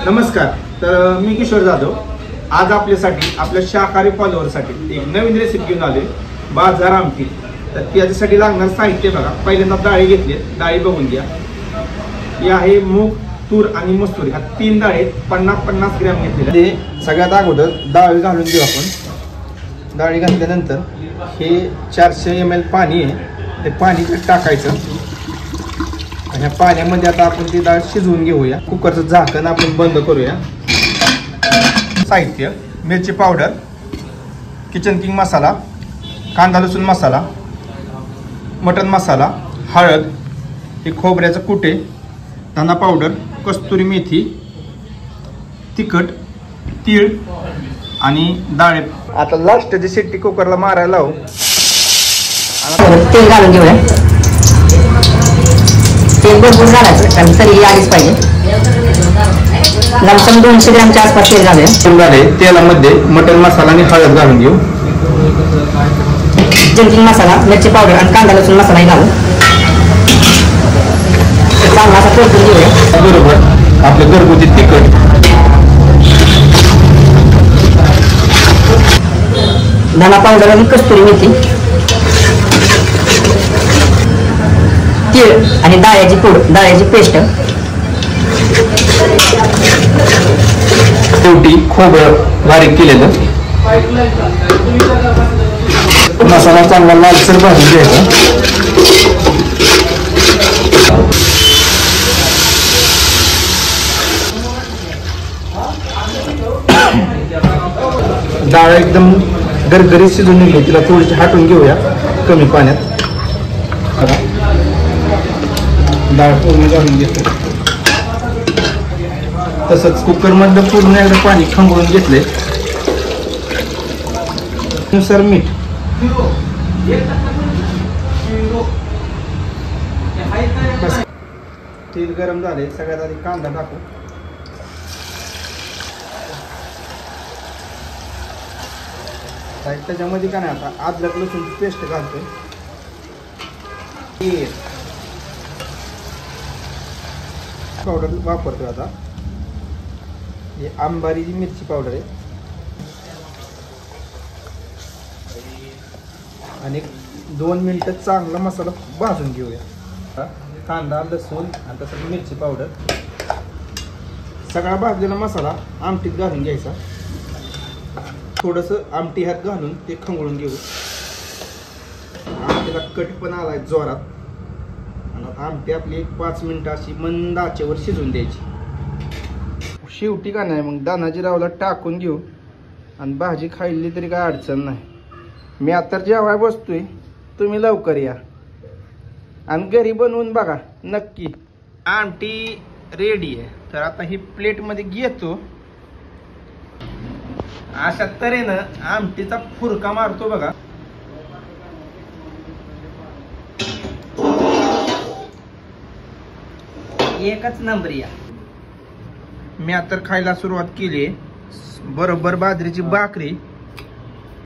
नमस्कार. तर मी किशोर जाधव. आज आपल्यासाठी आपल्या शाकाहारी फॉलोअरसाठी एक नवीन रेसिपी घेऊन आले, बाजार आमटी. तर त्याच्यासाठी लागणार साहित्य बघा. पहिल्यांदा डाळी घेतली, डाळी बघून घ्या. ही आहे मूग, तूर आणि मसूर. ह्या 3 डाळी 50-50 ग्रॅम घेतलेल्या. ते सगळ्यात अगोदर डाळी घालून घेऊ आपण. डाळी घातल्यानंतर हे 400 ml पाणी आहे, ते पाणी टाकायचं. ह्या पाण्यामध्ये आता आपण ती डाळ शिजवून घेऊया. कुकरचं झाकण आपण बंद करूया. साहित्य: मिरची पावडर, किचन किंग मसाला, कांदा लसूण मसाला, मटन मसाला, हळद, हे खोबऱ्याचं कुटे, धना पावडर, कस्तुरी मेथी, तिखट, तीळ आणि डाळे. आता लास्टची शिट्टी कुकरला मारायला लावू. तेल घालून घेऊया. तेल भरपूर घालायचं कारण तरी आलीच पाहिजे. लमसम 200 ग्रॅमच्या आसपास तेल घालूया. तेलामध्ये मटन मसाला आणि हळद घालून घेऊ. किचन मसाला, मिरची पावडर आणि कांदा लसूण मसालाही घालू. चांगला असा परतून घेऊया. बरोबर आपलं घरगुती तिखट, धना पावडर आणि कस्तुरी मेथी, तीळ आणि डाळ्याची पूड, डाळ्याची पेस्ट, शेवटी खोबरं बारीक केलेलं. मसाला चांगला लालसर भाजून घ्यायचा. डाळ एकदम गरगरीत शिजून निघली, तिला थोडीशी हाटून घेऊया कमी पाण्यात. डाळ पूर्ण घालून घेतो. तसंच कुकरमधलं पूर्ण एकदा पाणी खंगळून घेतले. नुसार मीठ, तेल गरम झाले. सगळ्यात आधी कांदा टाकू. त्याच्यामध्ये काय नाही, आता अद्रक लसूणची पेस्ट घालतोय. पावडर वापरतोय आता. हे आंबारीची मिरची पावडर आहे. आणि 2 मिनिटं चांगला मसाला भाजून घेऊया. कांदा लसूण आणि तसंच मिरची पावडर, सगळा भाजलेला मसाला आमटीत घालून घ्यायचा. थोडंसं आमटी ह्यात घालून ते खंगळून घेऊ. आमटीला कट पण आलाय जोरात. आणि आमटी आपली 5 मिनिटं अशी मंद आचेवर शिजवून द्यायची. शेवटी का नाही मग दाना जिरावला टाकून घेऊ आणि भाजी खाल्ली तरी काय अडचण नाही. मी आता जेवाय बसतोय, तुम्ही लवकर या आणि घरी बनवून बघा नक्की. आमटी रेडी आहे. तर आता ही प्लेटमध्ये घेतो. अशा तऱ्हेनं आमटीचा फुरका मारतो बघा. एकच नंबर या. मी आता खायला सुरुवात केली. बरोबर बाजरीची भाकरी